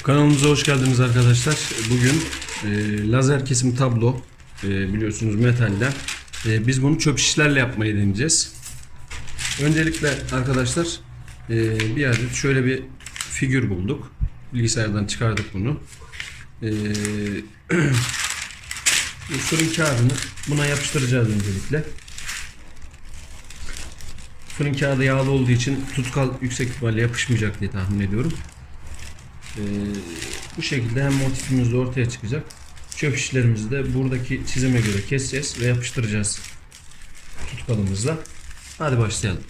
Kanalımıza hoş geldiniz arkadaşlar. Bugün lazer kesim tablo, biliyorsunuz metalden. Biz bunu çöp şişlerle yapmayı deneyeceğiz. Öncelikle arkadaşlar bir adet şöyle bir figür bulduk. Bilgisayardan çıkardık bunu. Bu fırın kağıdını buna yapıştıracağız öncelikle. Fırın kağıdı yağlı olduğu için tutkal yüksek ihtimalle yapışmayacak diye tahmin ediyorum. Bu şekilde hem motifimiz de ortaya çıkacak. Çöp şişlerimizi de buradaki çizime göre keseceğiz ve yapıştıracağız tutkalımızla. Hadi başlayalım.